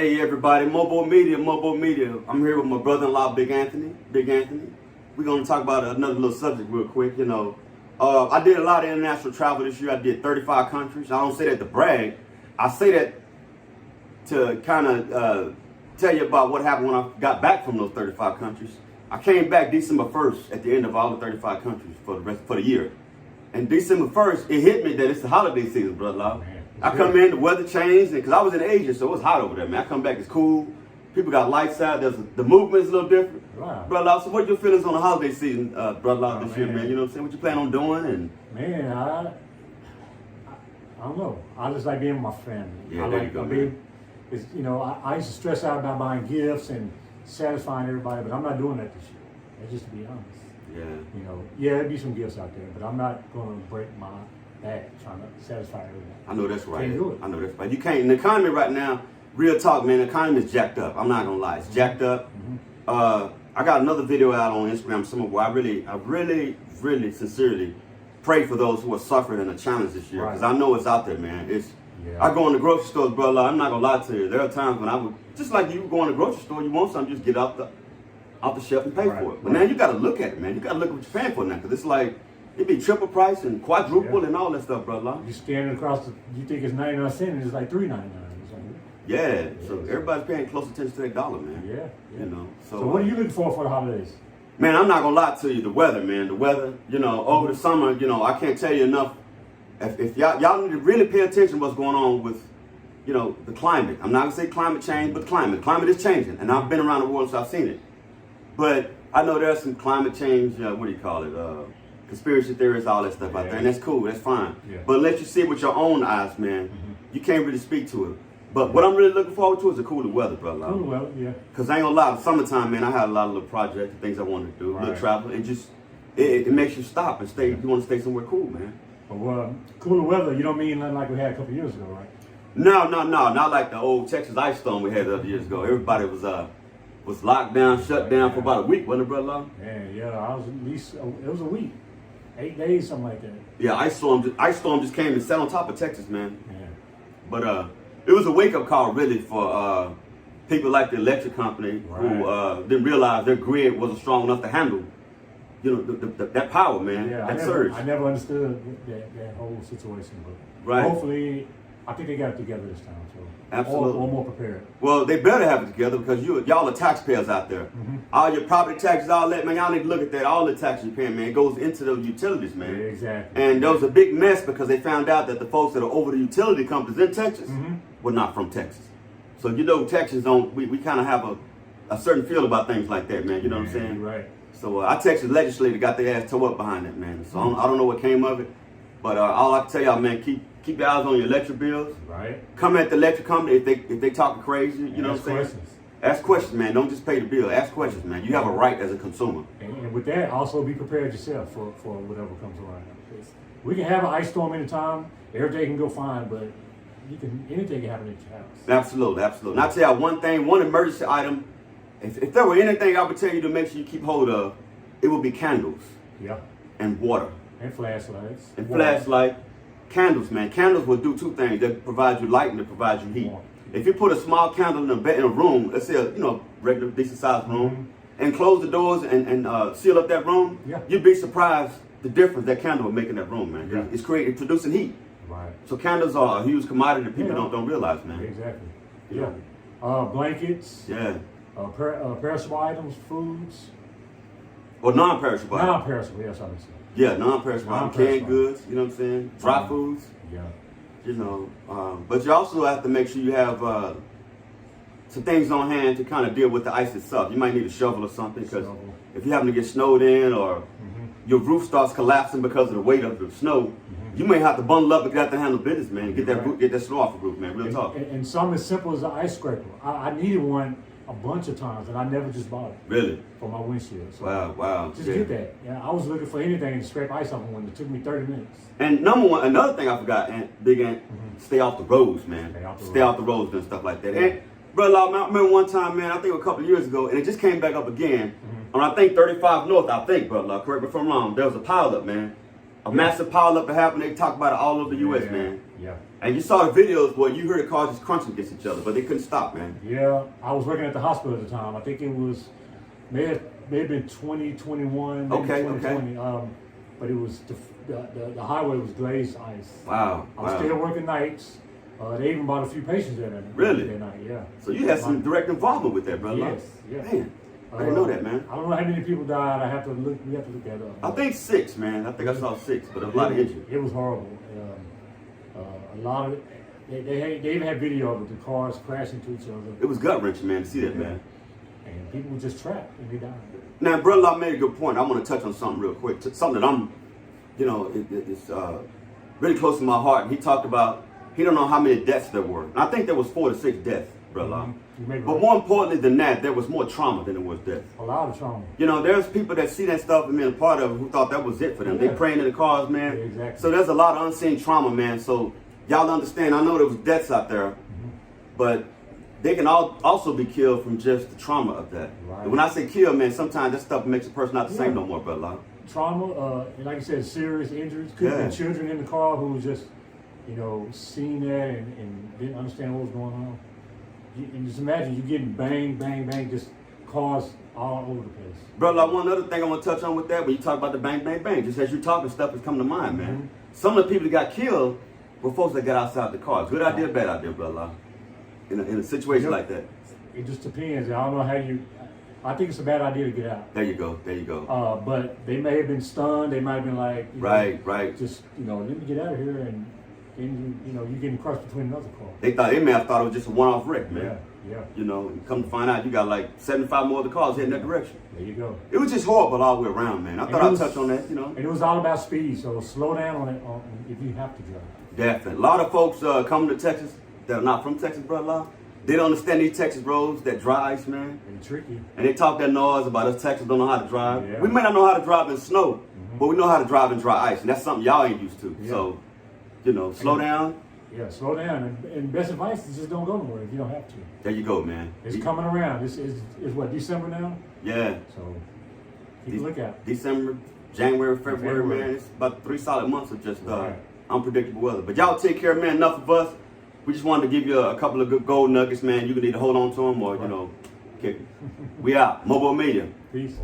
Hey everybody, MOBO-Media, MOBO-Media. I'm here with my brother-in-law, Big Anthony. We're gonna talk about another little subject real quick. I did a lot of international travel this year. I did 35 countries. I don't say that to brag. I say that to kind of tell you about what happened when I got back from those 35 countries. I came back December 1st at the end of all the 35 countries for the year. And December 1st, it hit me that it's the holiday season, brother. I come in, the weather changed, because I was in Asia, so it was hot over there, man. I come back, it's cool. People got lights out. The movement's a little different. Wow. Brother, so what are your feelings on the holiday season, brother, this year, man? You know what I'm saying? What you plan on doing? And man, I don't know. I just like being with my family. Yeah, I there like you go, being, I used to stress out about buying gifts and satisfying everybody, but I'm not doing that this year. That's just to be honest. yeah. There'd be some gifts out there, but I'm not going to break my back trying to satisfy everybody. I know that's right. Can't do it. I know that's right. You can't. In the economy right now, real talk, man, the economy is jacked up. I'm not going to lie. It's jacked up. I got another video out on Instagram where I really sincerely pray for those who are suffering in a challenge this year. Because I know it's out there, man. I go in the grocery stores, brother. I'm not going to lie to you. There are times when I would, just like you go in the grocery store, you want something, just get off the shelf and pay for it. But now you got to look at it, man. You got to look at what you're paying for now. Because it's like, it'd be triple price and quadruple and all that stuff, brother. You standing across you think it's 99 cents and it's like $3.99. Yeah, so everybody's paying close attention to that dollar, man. Yeah. So what are you looking for the holidays? Man, I'm not gonna lie to you. The weather, man. The weather. Over the summer, I can't tell you enough. If y'all need to really pay attention to what's going on with, the climate. I'm not gonna say climate change, but climate. Climate is changing, and I've been around the world, so I've seen it. But I know there's some climate change. What do you call it? Conspiracy theories, all that stuff out there, and that's cool. That's fine. But let you see it with your own eyes, man. You can't really speak to it. But what I'm really looking forward to is the cooler weather, brother. Cooler weather, yeah. Because I ain't gonna lie, the summertime, man, I had a lot of little projects, things I wanted to do, little travel, and just, it makes you stop and stay, you want to stay somewhere cool, man. But cooler weather, you don't mean nothing like we had a couple years ago, right? No, not like the old Texas ice storm we had the other years ago. Everybody was locked down, shut down for about a week, wasn't it, brother? Yeah, I was at least, it was a week. 8 days, something like that. Yeah, ice storm just came and sat on top of Texas, man. Yeah. But it was a wake-up call, really, for people like the electric company who didn't realize their grid wasn't strong enough to handle, that power, man, that surge. I never understood that whole situation, but hopefully, I think they got it together this time. So absolutely, or more prepared. Well, they better have it together because y'all are taxpayers out there. All your property taxes, all that, man. Y'all need to look at that. All the taxes you're paying, man, it goes into those utilities, man. Yeah, exactly. And there was a big mess because they found out that the folks that are over the utility companies in Texas were not from Texas. So Texans don't. We kind of have a certain feel about things like that, man. You know what I'm saying? Right. So our Texas legislature got their ass towed up behind that, man. So I don't know what came of it, but all I can tell y'all, man, keep your eyes on your electric bills. Right. Come at the electric company if they talking crazy. You know what I'm saying? Ask questions, man. Don't just pay the bill. Ask questions, man. You have a right as a consumer. And with that, also be prepared yourself for whatever comes around. We can have an ice storm anytime. Everything can go fine, but anything can happen at your house. Absolutely. And I'll tell you one emergency item. If there were anything I would tell you to make sure you keep hold of, it would be candles. Yeah. And water. And flashlights. And flashlight. Candles, man. Candles will do two things. They provide you light and they provide you heat. If you put a small candle in a room, let's say a regular decent sized room, and close the doors and seal up that room, you'd be surprised the difference that candle will make in that room, man. Yeah. It's producing heat. Right. So candles are a huge commodity that people don't realize, man. Exactly. Yeah. Blankets. Yeah. Perishable items, foods. Or non-perishable. Non-perishable, yes, I would say. Yeah, non-perishable. Canned goods, you know what I'm saying? Dry foods. Yeah. But you also have to make sure you have some things on hand to kind of deal with the ice itself. You might need a shovel or something because if you happen to get snowed in or your roof starts collapsing because of the weight of the snow, you may have to bundle up and get out to handle business, man, and get that snow off the roof, man. Real talk. And something as simple as an ice scraper. I needed one a bunch of times, and I never just bought it. Really? For my windshield. So wow. Just get that. Yeah, I was looking for anything to scrape ice off one. It took me 30 minutes. And another thing I forgot, Big Ant, stay off the roads, man. Stay off the roads and stuff like that. Yeah. And brother, I remember one time, man, I think a couple of years ago, and it just came back up again. On I think 35 North, brother, correct me if I'm wrong, there was a pileup, man. A massive pileup that happened. They talk about it all over the U.S., man. Yeah. And you saw the videos where you heard the cars just crunching against each other, but they couldn't stop, man. Yeah, I was working at the hospital at the time. I think it was may have been 2021, maybe Okay, 2020. But it was the highway was glazed ice. Wow. I was still working nights. They even brought a few patients there Really? that night. Yeah. So you had some direct involvement with that, brother. Yes. Yeah. Man, I didn't know that, man. I don't know how many people died. We have to look that up. I think 6, man. I think I saw 6, but a lot of injured. It was horrible. A lot of they even had video of the cars crashing to each other. It was gut wrenching, man, to see that, man. And people were just trapped and they died. Now, brother, I made a good point. I want to touch on something real quick. Something that I'm, it's really close to my heart. He talked about he don't know how many deaths there were. And I think there was 4 to 6 deaths, brother. Mm-hmm. But more importantly than that, there was more trauma than there was death. A lot of trauma. There's people that see that stuff and being a part of it who thought that was it for them. Yeah. They praying in the cars, man. Yeah, exactly. So there's a lot of unseen trauma, man. So y'all understand. I know there was deaths out there, but they can also be killed from just the trauma of that. Right. And when I say kill, man, sometimes that stuff makes a person not the same no more, brother. Trauma, and like you said, serious injuries. Could have been children in the car who was just, seeing that and didn't understand what was going on. And just imagine you getting bang, bang, bang, just cars all over the place. Brother, one other thing I want to touch on with that, when you talk about the bang, bang, bang, just as you're talking, stuff is coming to mind, man. Some of the people that got killed were folks that got outside the cars. Good idea, bad idea, brother. In a situation like that. It just depends. I don't know how I think it's a bad idea to get out. There you go. But they may have been stunned. They might have been like, right. Just, let me get out of here, and you're getting crushed between another car. They may have thought it was just a one-off wreck, man. Yeah. And come to find out, you got like 75 more of the cars heading that direction. There you go. It was just horrible all the way around, man. I thought I'd touch on that, And it was all about speed, so slow down on it if you have to drive. Definitely. A lot of folks coming to Texas that are not from Texas, brother. They don't understand these Texas roads that dry ice, man. It's tricky. And they talk that noise about us Texans don't know how to drive. Yeah. We may not know how to drive in snow, but we know how to drive in dry ice. And that's something y'all ain't used to. Yeah. So, slow down. Yeah, slow down. And best advice is just don't go nowhere if you don't have to. There you go, man. It's coming around. It's what, December now? Yeah. So keep a lookout. December, January, February, man. It's about 3 solid months of just unpredictable weather. But y'all take care, man. Enough of us. We just wanted to give you a couple of good gold nuggets, man. You can either hold on to them or, kick them. We out. MOBO-Media. Peace.